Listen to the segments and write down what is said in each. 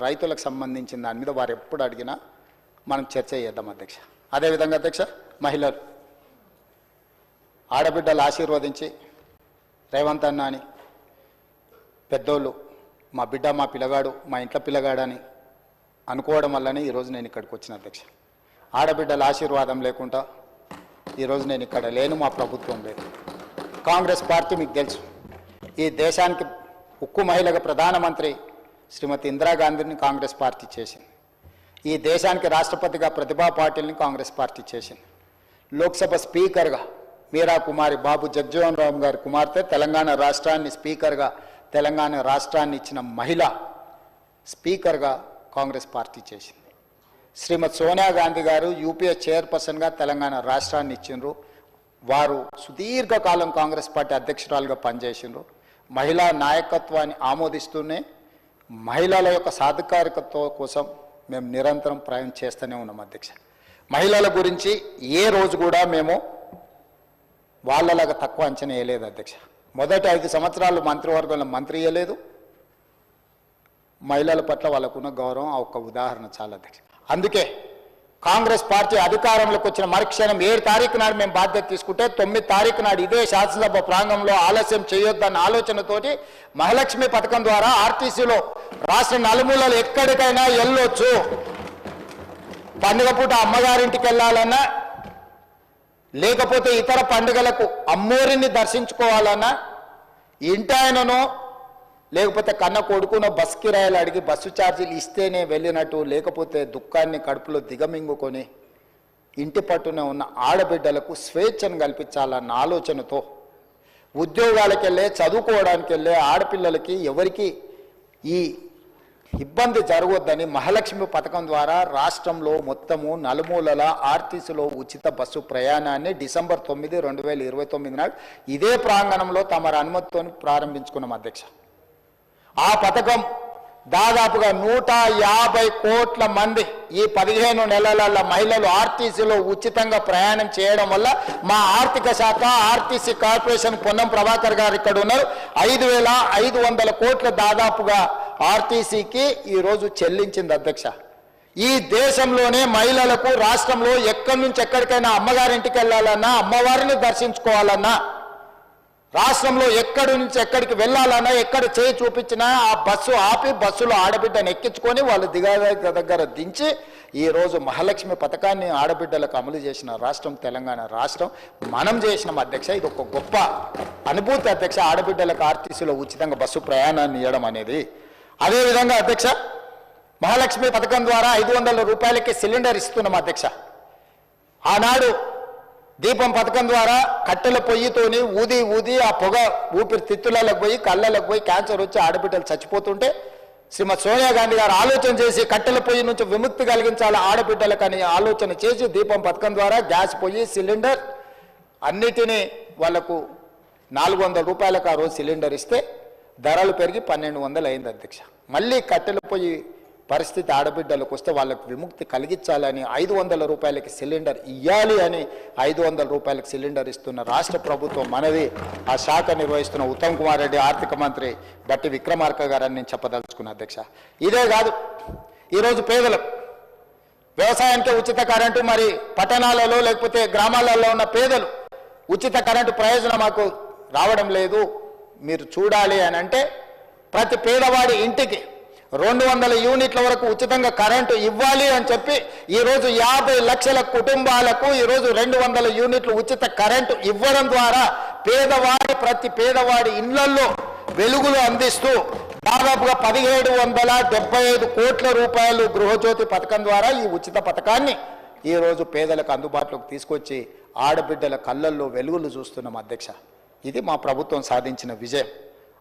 రైతులకు సంబంధించిన దాని మీద వారు ఎప్పుడు అడిగినా మనం చర్చ చేద్దాం అధ్యక్ష. అదేవిధంగా అధ్యక్ష, మహిళలు ఆడబిడ్డలు ఆశీర్వదించి రేవంత్ అన్న అని పెద్దోళ్ళు మా బిడ్డ మా పిల్లగాడు మా ఇంట్లో పిల్లగాడని అనుకోవడం వల్లనే ఈరోజు నేను ఇక్కడికి వచ్చిన అధ్యక్ష. ఆడబిడ్డల ఆశీర్వాదం లేకుండా ఈరోజు నేను ఇక్కడ లేను, మా ప్రభుత్వం లేదు. కాంగ్రెస్ పార్టీ మీకు తెలుసు, ఈ దేశానికి ఉక్కు మహిళగా ప్రధానమంత్రి శ్రీమతి ఇందిరాగాంధీని కాంగ్రెస్ పార్టీ చేసింది. ఈ దేశానికి రాష్ట్రపతిగా ప్రతిభా పాటిల్ని కాంగ్రెస్ పార్టీ చేసింది. లోక్సభ స్పీకర్గా మీరా కుమారి బాబు జగ్జీవన్ రామ్ గారి కుమార్తె తెలంగాణ రాష్ట్రాన్ని స్పీకర్గా తెలంగాణ రాష్ట్రాన్ని ఇచ్చిన మహిళ స్పీకర్గా కాంగ్రెస్ పార్టీ చేసింది. శ్రీమతి సోనియా గాంధీ గారు యూపీఏ చైర్పర్సన్గా తెలంగాణ రాష్ట్రాన్ని ఇచ్చిండ్రు. వారు సుదీర్ఘకాలం కాంగ్రెస్ పార్టీ అధ్యక్షురాలుగా పనిచేసిండ్రు. మహిళా నాయకత్వాన్ని ఆమోదిస్తూనే మహిళల యొక్క సాధికారికత కోసం మేము నిరంతరం ప్రయాణం చేస్తూనే ఉన్నాం అధ్యక్ష. మహిళల గురించి ఏ రోజు కూడా మేము వాళ్ళలాగా తక్కువ అంచనా వేయలేదు అధ్యక్ష. మొదటి 5 సంవత్సరాలు మంత్రివర్గంలో మంత్రి ఇవ్వలేదు. మహిళల పట్ల వాళ్ళకున్న గౌరవం ఆ ఒక్క ఉదాహరణ చాలా అధ్యక్ష. అందుకే కాంగ్రెస్ పార్టీ అధికారంలోకి వచ్చిన మరుక్షణం 7 తారీఖు నాడు మేము బాధ్యత తీసుకుంటే 9 తారీఖు నాడు ఇదే శాసనసభ ప్రాంగణంలో ఆలస్యం చేయొద్దన్న ఆలోచనతోటి మహాలక్ష్మి పథకం ద్వారా ఆర్టీసీలో రాష్ట్ర నలుమూలలు ఎక్కడికైనా వెళ్ళొచ్చు. పండుగ పూట అమ్మగారింటికి వెళ్ళాలన్నా, లేకపోతే ఇతర పండుగలకు అమ్మోరిని దర్శించుకోవాలన్నా, ఇంటాయననో లేకపోతే కన్న కొడుకునో బస్ కిరాయిలు అడిగి బస్సు ఛార్జీలు ఇస్తేనే వెళ్ళినట్టు, లేకపోతే దుఃఖాన్ని కడుపులో దిగమింగుకొని ఇంటి పట్టునే ఉన్న ఆడబిడ్డలకు స్వేచ్ఛను కల్పించాలన్న ఆలోచనతో ఉద్యోగాలకు వెళ్ళే చదువుకోవడానికి వెళ్ళే ఆడపిల్లలకి ఎవరికి ఈ ఇబ్బంది జరగొద్దని మహాలక్ష్మి పథకం ద్వారా రాష్ట్రంలో మొత్తము నలుమూలల ఆర్టీసీలో ఉచిత బస్సు ప్రయాణాన్ని డిసెంబర్ 9, 2029 నాడు ఇదే ప్రాంగణంలో తమ అనుమతితో ప్రారంభించుకున్నాం అధ్యక్ష. ఆ పథకం దాదాపుగా 150 కోట్ల మంది ఈ 15 నెలల మహిళలు ఆర్టీసీలో ఉచితంగా ప్రయాణం చేయడం వల్ల మా ఆర్థిక శాఖ ఆర్టీసీ కార్పొరేషన్ పొన్నం ప్రభాకర్ గారు ఇక్కడ ఉన్నారు, 5,500 కోట్ల దాదాపుగా ఆర్టీసీకి ఈరోజు చెల్లించింది అధ్యక్ష. ఈ దేశంలోనే మహిళలకు రాష్ట్రంలో ఎక్కడి నుంచి ఎక్కడికైనా అమ్మగారింటికి వెళ్ళాలన్నా, అమ్మవారిని దర్శించుకోవాలన్నా, రాష్ట్రంలో ఎక్కడి నుంచి ఎక్కడికి వెళ్ళాలన్నా, ఎక్కడ చేయి చూపించినా ఆ బస్సు ఆపి బస్సులో ఆడబిడ్డను ఎక్కించుకొని వాళ్ళు దగ్గర దించి ఈరోజు మహాలక్ష్మి పథకాన్ని ఆడబిడ్డలకు అమలు చేసిన రాష్ట్రం తెలంగాణ రాష్ట్రం. మనం చేసినాం అధ్యక్ష. ఇది ఒక గొప్ప అనుభూతి అధ్యక్ష, ఆడబిడ్డలకు ఆర్టీసీలో ఉచితంగా బస్సు ప్రయాణాన్ని ఇవ్వడం అనేది. అదేవిధంగా అధ్యక్ష, మహాలక్ష్మి పథకం ద్వారా 500 రూపాయలకి సిలిండర్ ఇస్తున్నాం అధ్యక్ష. ఆనాడు దీపం పథకం ద్వారా కట్టెల పొయ్యితోని ఊది ఊది ఆ పొగ ఊపిరితిత్తులకు పోయి కళ్ళలకు పోయి క్యాన్సర్ వచ్చి ఆడబిడ్డలు చచ్చిపోతుంటే శ్రీమతి సోనియా గాంధీ గారు ఆలోచన చేసి కట్టెల పొయ్యి నుంచి విముక్తి కలిగించాలి ఆడబిడ్డలకు అని ఆలోచన చేసి దీపం పథకం ద్వారా గ్యాస్ పొయ్యి సిలిండర్ అన్నిటినీ వాళ్లకు 400 రూపాయలకు ఆ రోజు సిలిండర్ ఇస్తే ధరలు పెరిగి 1200 అయింది అధ్యక్ష. మళ్ళీ కట్టెల పొయ్యి పరిస్థితి ఆడబిడ్డలకు వస్తే వాళ్ళకు విముక్తి కలిగించాలని 500 రూపాయలకి సిలిండర్ ఇవ్వాలి అని 500 రూపాయలకి సిలిండర్ ఇస్తున్న రాష్ట్ర ప్రభుత్వం మనది. ఆ శాఖ నిర్వహిస్తున్న ఉత్తమ్ కుమార్ రెడ్డి ఆర్థిక మంత్రి బట్టి విక్రమార్క గారని నేను చెప్పదలుచుకున్నా అధ్యక్ష. ఇదే కాదు, ఈరోజు పేదలు వ్యవసాయానికి ఉచిత కరెంటు, మరి పట్టణాలలో లేకపోతే గ్రామాలలో ఉన్న పేదలు ఉచిత కరెంటు ప్రయోజనం మాకు రావడం లేదు. మీరు చూడాలి అని అంటే ప్రతి పేదవాడి ఇంటికి 200 యూనిట్ల వరకు ఉచితంగా కరెంటు ఇవ్వాలి అని చెప్పి ఈరోజు 50 లక్షల కుటుంబాలకు ఈరోజు 200 యూనిట్లు ఉచిత కరెంటు ఇవ్వడం ద్వారా ప్రతి పేదవాడి ఇళ్లలో వెలుగులు అందిస్తూ దాదాపుగా 1775 కోట్ల రూపాయలు గృహజ్యోతి పథకం ద్వారా ఈ ఉచిత పథకాన్ని ఈరోజు పేదలకు అందుబాటులోకి తీసుకొచ్చి ఆడబిడ్డల కళ్ళల్లో వెలుగులు చూస్తున్నాం అధ్యక్ష. ఇది మా ప్రభుత్వం సాధించిన విజయం.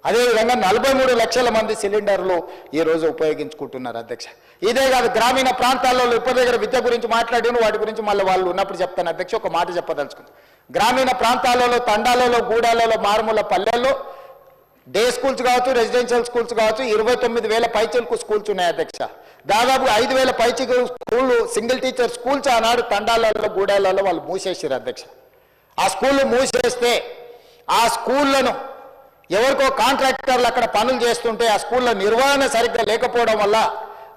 అదేవిధంగా 43 లక్షల మంది సిలిండర్లు ఈరోజు ఉపయోగించుకుంటున్నారు అధ్యక్ష. ఇదే కాదు, గ్రామీణ ప్రాంతాల్లో ఇప్పటి దగ్గర విద్య గురించి మాట్లాడాను, వాటి గురించి మళ్ళీ వాళ్ళు ఉన్నప్పుడు చెప్తాను అధ్యక్ష. ఒక మాట చెప్పదలుచుకుంది, గ్రామీణ ప్రాంతాలలో తండాలలో గూడాలలో మారుమూల పల్లెల్లో డే స్కూల్స్ కావచ్చు, రెసిడెన్షియల్ స్కూల్స్ కావచ్చు, 29,000 పైచీలకు స్కూల్స్ ఉన్నాయి అధ్యక్ష. దాదాపు 5,000 పైచీలకు స్కూళ్ళు సింగిల్ టీచర్ స్కూల్స్ ఆనాడు తండాలలో గూడాలలో వాళ్ళు మూసేసారు అధ్యక్ష. ఆ స్కూళ్ళు మూసేస్తే ఆ స్కూళ్లను ఎవరికో కాంట్రాక్టర్లు అక్కడ పనులు చేస్తుంటే ఆ స్కూళ్ళ నిర్వహణ సరిగ్గా లేకపోవడం వల్ల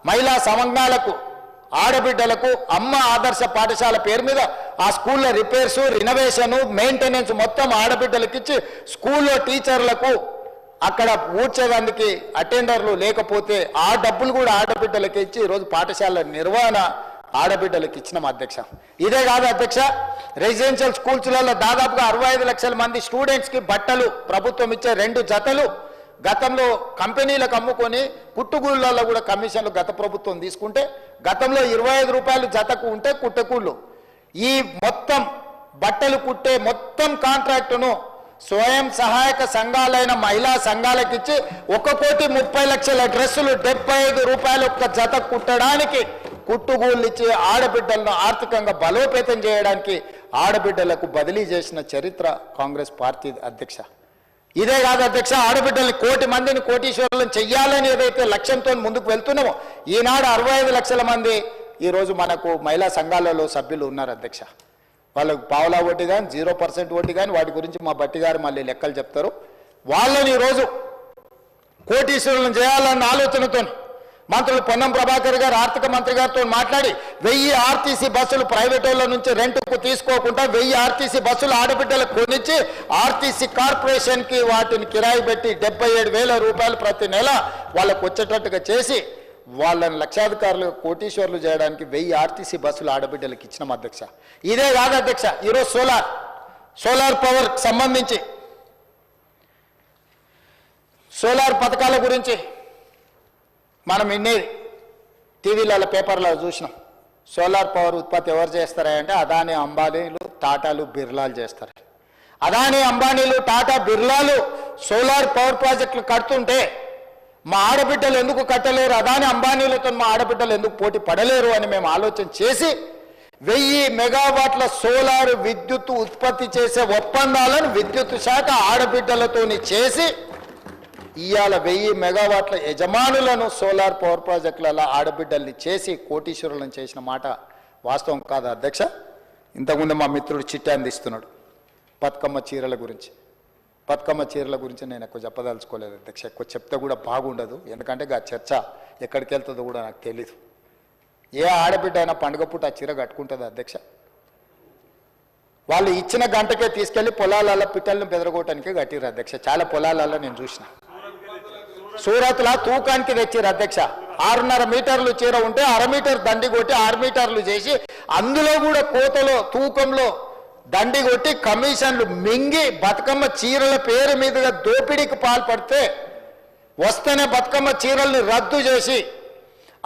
మహిళా సంఘాలకు ఆడబిడ్డలకు అమ్మ ఆదర్శ పాఠశాల పేరు మీద ఆ స్కూల్లో రిపేర్సు రినోవేషన్ మెయింటెనెన్స్ మొత్తం ఆడబిడ్డలకు ఇచ్చి స్కూల్లో టీచర్లకు అక్కడ ఊడ్చేదానికి అటెండర్లు లేకపోతే ఆ డబ్బులు కూడా ఆడబిడ్డలకు ఇచ్చి ఈరోజు పాఠశాల నిర్వహణ ఆడబిడ్డలకు ఇచ్చినాం అధ్యక్ష. ఇదే కాదు అధ్యక్ష, రెసిడెన్షియల్ స్కూల్స్లలో దాదాపుగా 65 లక్షల మంది స్టూడెంట్స్కి బట్టలు ప్రభుత్వం ఇచ్చే 2 జతలు గతంలో కంపెనీలకు అమ్ముకొని కుట్టుగూళ్ళల్లో కూడా కమిషన్లు గత ప్రభుత్వం తీసుకుంటే గతంలో 25 రూపాయలు జతకు ఉంటే కుట్టకూళ్ళు ఈ మొత్తం బట్టలు కుట్టే మొత్తం కాంట్రాక్టును స్వయం సహాయక సంఘాలైన మహిళా సంఘాలకు ఇచ్చి 1,30,00,000 డ్రెస్సులు 75 రూపాయలు ఒక్క జత కుట్టడానికి కుట్టుగూళ్ళు ఇచ్చి ఆడబిడ్డలను ఆర్థికంగా బలోపేతం చేయడానికి ఆడబిడ్డలకు బదిలీ చేసిన చరిత్ర కాంగ్రెస్ పార్టీ అధ్యక్ష. ఇదే కాదు అధ్యక్ష, ఆడబిడ్డల్ని 1,00,00,000 మందిని కోటీశ్వరులను చెయ్యాలని ఏదైతే లక్ష్యంతో ముందుకు వెళ్తున్నామో ఈనాడు 65 లక్షల మంది ఈరోజు మనకు మహిళా సంఘాలలో సభ్యులు ఉన్నారు అధ్యక్ష. వాళ్ళకు పావలా వడ్డీ కానీ 0% వడ్డీ కానీ వాటి గురించి మా బట్టి గారు మళ్ళీ లెక్కలు చెప్తారు. వాళ్ళని ఈరోజు కోటీశ్వరులను చేయాలన్న ఆలోచనతో మంత్రులు పొన్నం ప్రభాకర్ గారు ఆర్థిక మంత్రి గారితో మాట్లాడి 1000 ఆర్టీసీ బస్సులు ప్రైవేట్ వాళ్ళ నుంచి రెంట్కు తీసుకోకుండా 1000 ఆర్టీసీ బస్సులు ఆడబిడ్డలకు కొనిచ్చి ఆర్టీసీ కార్పొరేషన్కి వాటిని కిరాయి పెట్టి 77,000 రూపాయలు ప్రతి నెల వాళ్ళకు వచ్చేటట్టుగా చేసి వాళ్ళని లక్షాధికారులు కోటీశ్వర్లు చేయడానికి 1000 ఆర్టీసీ బస్సులు ఆడబిడ్డలకు ఇచ్చినాం అధ్యక్ష. ఇదే కాదు అధ్యక్ష, ఈరోజు సోలార్ పవర్ సంబంధించి సోలార్ పథకాల గురించి మనం ఇన్ని టీవీలలో పేపర్లో చూసినాం. సోలార్ పవర్ ఉత్పత్తి ఎవరు చేస్తారంటే అదానీ అంబానీలు టాటాలు బిర్లాలు చేస్తారు. అదానీ అంబానీలు టాటా బిర్లాలు సోలార్ పవర్ ప్రాజెక్టులు కడుతుంటే మా ఆడబిడ్డలు ఎందుకు కట్టలేరు, అదానీ అంబానీలతో మా ఆడబిడ్డలు ఎందుకు పోటీ పడలేరు అని మేము ఆలోచన చేసి 1000 మెగావాట్ల సోలార్ విద్యుత్ ఉత్పత్తి చేసే ఒప్పందాలను విద్యుత్ శాఖ ఆడబిడ్డలతోని చేసి ఇవాళ 1000 మెగావాట్ల యజమానులను సోలార్ పవర్ ప్రాజెక్టులలో ఆడబిడ్డల్ని చేసి కోటీశ్వరులను చేసిన మాట వాస్తవం కాదు అధ్యక్ష. ఇంతకుముందు మా మిత్రుడు చిట్టి అందిస్తున్నాడు బతుకమ్మ చీరల గురించి. బతుకమ్మ చీరల గురించి నేను ఎక్కువ చెప్పదలుచుకోలేదు అధ్యక్ష, ఎక్కువ చెప్తే కూడా బాగుండదు, ఎందుకంటే ఆ చర్చ ఎక్కడికి వెళ్తుందో కూడా నాకు తెలీదు. ఏ ఆడబిడ్డ అయినా పండుగ పూట ఆ చీర కట్టుకుంటుంది అధ్యక్ష? వాళ్ళు ఇచ్చిన గంటకే తీసుకెళ్లి పొలాలలో పిట్టలను బెదరగొట్టడానికే కట్టిరు అధ్యక్ష. చాలా పొలాలలో నేను చూసిన. సూరత్లో తూకానికి తెచ్చిరు అధ్యక్ష. 6.5 మీటర్లు చీర ఉంటే 1/2 మీటర్ దండి కొట్టి 6 మీటర్లు చేసి అందులో కూడా కోతలో తూకంలో దండి కొట్టి కమిషన్లు మింగి బతుకమ్మ చీరల పేరు మీదుగా దోపిడీకి పాల్పడితే వస్తేనే బతుకమ్మ చీరల్ని రద్దు చేసి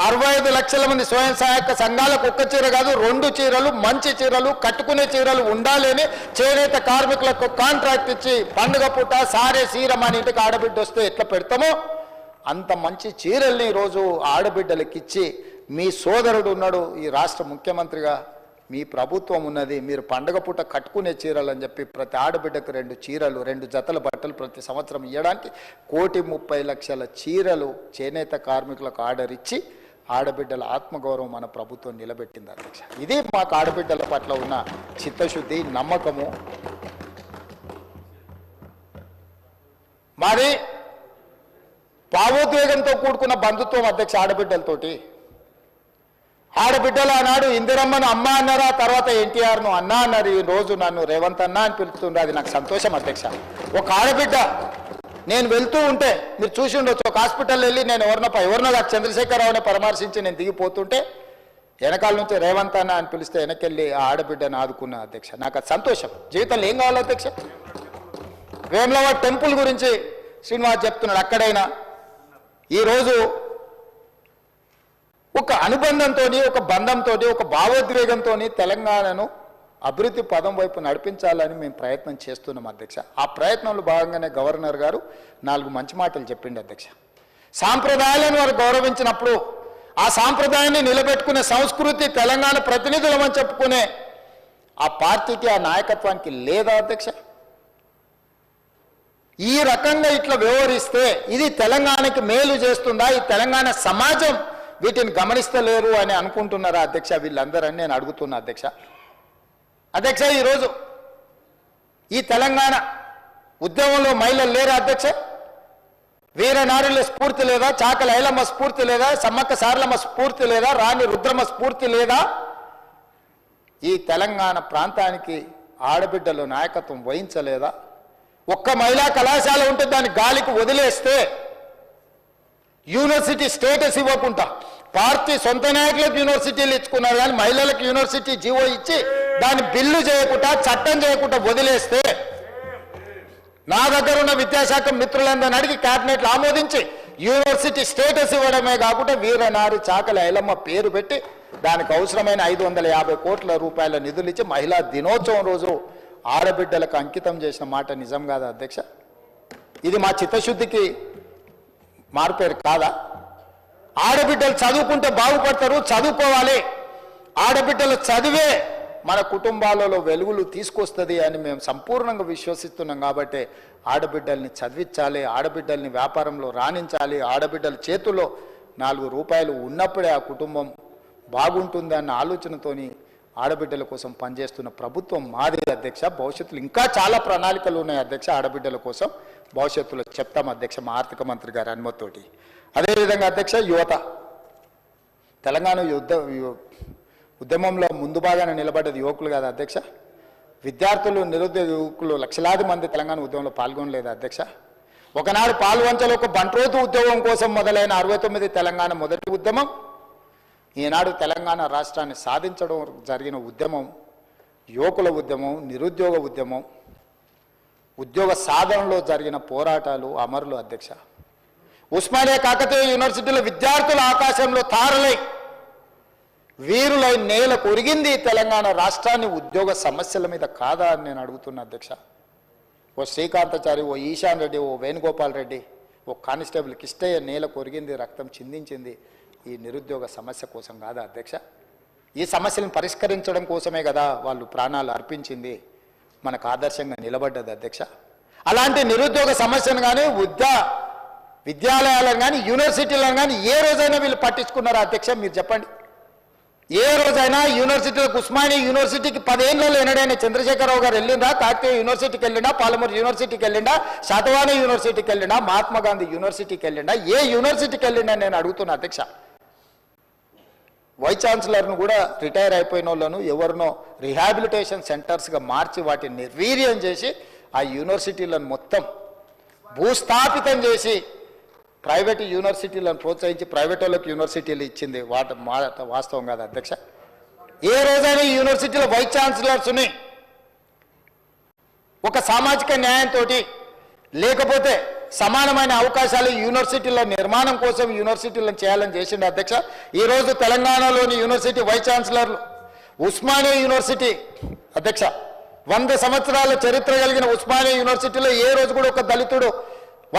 65 లక్షల మంది స్వయం సహాయక సంఘాలకు 1 చీర కాదు 2 చీరలు మంచి చీరలు కట్టుకునే చీరలు ఉండాలని చేనేత కార్మికులకు కాంట్రాక్ట్ ఇచ్చి పండుగ పూట సారే చీర మన ఇంటికి ఆడబిడ్డ వస్తే ఎట్లా పెడతామో అంత మంచి చీరల్ని ఈరోజు ఆడబిడ్డలకు ఇచ్చి మీ సోదరుడు ఉన్నాడు ఈ రాష్ట్ర ముఖ్యమంత్రిగా, మీ ప్రభుత్వం ఉన్నది, మీరు పండుగ పూట కట్టుకునే చీరలు అని చెప్పి ప్రతి ఆడబిడ్డకు 2 చీరలు 2 జతల బట్టలు ప్రతి సంవత్సరం ఇవ్వడానికి 1,30,00,000 చీరలు చేనేత కార్మికులకు ఆర్డర్ ఇచ్చి ఆడబిడ్డల ఆత్మగౌరవం మన ప్రభుత్వం నిలబెట్టింది అధ్యక్ష. ఇది మాకు ఆడబిడ్డల పట్ల ఉన్న చిత్తశుద్ధి, నమ్మకము. మాది భావోద్వేగంతో కూడుకున్న బంధుత్వం అధ్యక్ష ఆడబిడ్డలతోటి. ఆడబిడ్డలు ఆనాడు ఇందిరమ్మను అమ్మ అన్నారా, తర్వాత ఎన్టీఆర్ను అన్నా అన్నారు. ఈ రోజు నన్ను రేవంత్ అన్నా అని పిలుస్తుండే, అది నాకు సంతోషం అధ్యక్ష. ఒక ఆడబిడ్డ నేను వెళ్తూ ఉంటే మీరు చూసి ఉండొచ్చు, ఒక హాస్పిటల్ వెళ్ళి నేను ఎవరినో కాదు చంద్రశేఖరరావుని పరామర్శించి నేను దిగిపోతుంటే వెనకాల నుంచి రేవంత్ అన్న అని పిలిస్తే వెనకెళ్ళి ఆ ఆడబిడ్డను ఆదుకున్న అధ్యక్ష. నాకు అది సంతోషం. జీవితంలో ఏం కావాలి అధ్యక్ష? వేములవాడ టెంపుల్ గురించి శ్రీనివాస్ చెప్తున్నాడు. అక్కడైనా ఈరోజు ఒక అనుబంధంతో, ఒక బంధంతో, ఒక భావోద్వేగంతో తెలంగాణను అభివృద్ధి పదం వైపు నడిపించాలని మేము ప్రయత్నం చేస్తున్నాం అధ్యక్ష. ఆ ప్రయత్నంలో భాగంగానే గవర్నర్ గారు 4 మంచి మాటలు చెప్పిండు అధ్యక్ష. సాంప్రదాయాలను వారు గౌరవించినప్పుడు ఆ సాంప్రదాయాన్ని నిలబెట్టుకునే సంస్కృతి తెలంగాణ ప్రతినిధులమని చెప్పుకునే ఆ పార్టీకి, ఆ నాయకత్వానికి లేదా అధ్యక్ష? ఈ రకంగా ఇట్లా వ్యవహరిస్తే ఇది తెలంగాణకి మేలు చేస్తుందా? ఈ తెలంగాణ సమాజం వీటిని గమనిస్తలేరు అని అనుకుంటున్నారా అధ్యక్ష వీళ్ళందరని నేను అడుగుతున్నా అధ్యక్ష. అధ్యక్ష ఈరోజు ఈ తెలంగాణ ఉద్యమంలో మహిళలు లేరా అధ్యక్ష? వీరనారుల స్ఫూర్తి లేదా? చాకలి ఐలమ్మ స్ఫూర్తి లేదా? సమ్మక్క సారలమ్మ స్ఫూర్తి లేదా? రాణి రుద్రమ్మ స్ఫూర్తి లేదా? ఈ తెలంగాణ ప్రాంతానికి ఆడబిడ్డలు నాయకత్వం వహించలేదా? ఒక్క మహిళా కళాశాల ఉంటే దాన్ని గాలికి వదిలేస్తే యూనివర్సిటీ స్టేటస్ ఇవ్వకుండా పార్టీ సొంత నాయకులకు యూనివర్సిటీలు ఇచ్చుకున్నారు, కానీ మహిళలకు యూనివర్సిటీ జీవో ఇచ్చి దాన్ని బిల్లు చేయకుండా చట్టం చేయకుండా వదిలేస్తే నా దగ్గర ఉన్న విద్యాశాఖ మిత్రులందరిని అడిగి క్యాబినెట్లు ఆమోదించి యూనివర్సిటీ స్టేటస్ ఇవ్వడమే కాకుండా వీరనారి చాకలి ఐలమ్మ పేరు పెట్టి దానికి అవసరమైన 550 కోట్ల రూపాయల నిధులు ఇచ్చి మహిళా దినోత్సవం రోజు ఆడబిడ్డలకు అంకితం చేసిన మాట నిజం కాదా అధ్యక్ష? ఇది మా చిత్తశుద్ధికి మారుపేరు కాదా? ఆడబిడ్డలు చదువుకుంటే బాగుపడతారు, చదువుకోవాలి. ఆడబిడ్డలు చదివే మన కుటుంబాలలో వెలుగులు తీసుకొస్తుంది అని మేము సంపూర్ణంగా విశ్వసిస్తున్నాం. కాబట్టి ఆడబిడ్డల్ని చదివించాలి, ఆడబిడ్డల్ని వ్యాపారంలో రాణించాలి. ఆడబిడ్డల చేతుల్లో 4 రూపాయలు ఉన్నప్పుడే ఆ కుటుంబం బాగుంటుంది అన్న ఆలోచనతోని ఆడబిడ్డల కోసం పనిచేస్తున్న ప్రభుత్వం మాది అధ్యక్ష. భవిష్యత్తులో ఇంకా చాలా ప్రణాళికలు ఉన్నాయి అధ్యక్ష ఆడబిడ్డల కోసం. భవిష్యత్తులో చెప్తాం అధ్యక్ష మా ఆర్థిక మంత్రి గారి అనుమతితోటి. అదేవిధంగా అధ్యక్ష యువత తెలంగాణ ఉద్యమంలో ముందు భాగాన నిలబడ్డది యువకులు కాదు అధ్యక్ష. విద్యార్థులు నిరుద్యోగ యువకులు లక్షలాది మంది తెలంగాణ ఉద్యమంలో పాల్గొనలేదు అధ్యక్ష. ఒకనాడు పాల్వంచలో ఒక బంట్రోతు ఉద్యోగం కోసం మొదలైన 69 తెలంగాణ మొదటి ఉద్యమం, ఈనాడు తెలంగాణ రాష్ట్రాన్ని సాధించడం జరిగిన ఉద్యమం యువకుల ఉద్యమం, నిరుద్యోగ ఉద్యమం, ఉద్యోగ సాధనలో జరిగిన పోరాటాలు అమరులు అధ్యక్ష. ఉస్మానియా కాకతీయ యూనివర్సిటీలో విద్యార్థుల ఆకాశంలో తారలై వీరులై నేల కొరిగింది తెలంగాణ రాష్ట్రాన్ని ఉద్యోగ సమస్యల మీద కాదా అని నేను అడుగుతున్నా అధ్యక్ష. ఓ శ్రీకాంతాచారి, ఓ ఈశాన్ రెడ్డి, ఓ వేణుగోపాల్ రెడ్డి, ఓ కానిస్టేబుల్ కిష్టయ్య నేల కొరిగింది, రక్తం చిందించింది ఈ నిరుద్యోగ సమస్య కోసం కాదా అధ్యక్ష? ఈ సమస్యలను పరిష్కరించడం కోసమే కదా వాళ్ళు ప్రాణాలు అర్పించింది, మనకు ఆదర్శంగా నిలబడ్డది అధ్యక్ష. అలాంటి నిరుద్యోగ సమస్యను కానీ విద్యాలయాలను కానీ యూనివర్సిటీలను కానీ ఏ రోజైనా వీళ్ళు పట్టించుకున్నారా అధ్యక్ష? మీరు చెప్పండి. ఏ రోజైనా యూనివర్సిటీలకు ఉస్మానియా యూనివర్సిటీకి 10 ఏళ్ళలో ఎన్నడైనా చంద్రశేఖరరావు గారు వెళ్ళిందా? కాకతీయ యూనివర్సిటీకి వెళ్ళినా, పాలమూరు యూనివర్సిటీకి వెళ్ళినా, శాతవాహన యూనివర్సిటీకి వెళ్ళినా, మహాత్మా గాంధీ యూనివర్సిటీకి వెళ్ళినా, ఏ యూనివర్సిటీకి వెళ్ళినా నేను అడుగుతున్నా అధ్యక్ష. వైస్ ఛాన్సలర్ను కూడా రిటైర్ అయిపోయిన వాళ్ళను ఎవరినో రిహాబిలిటేషన్ సెంటర్స్గా మార్చి వాటిని నిర్వీర్యం చేసి ఆ యూనివర్సిటీలను మొత్తం భూస్థాపితం చేసి ప్రైవేట్ యూనివర్సిటీలను ప్రోత్సహించి ప్రైవేట్ వాళ్ళకి యూనివర్సిటీలు ఇచ్చింది వాస్తవం కాదు అధ్యక్ష. ఏ రోజైనా యూనివర్సిటీలో వైస్ ఛాన్సలర్స్ని ఒక సామాజిక న్యాయంతో లేకపోతే సమానమైన అవకాశాలు యూనివర్సిటీల నిర్మాణం కోసం యూనివర్సిటీలను చేయాలని చేసిండు అధ్యక్ష. ఈరోజు తెలంగాణలోని యూనివర్సిటీ వైస్ ఛాన్సలర్లు ఉస్మానియా యూనివర్సిటీ అధ్యక్ష 100 సంవత్సరాల చరిత్ర కలిగిన ఉస్మానియా యూనివర్సిటీలో ఏ రోజు కూడా ఒక దళితుడు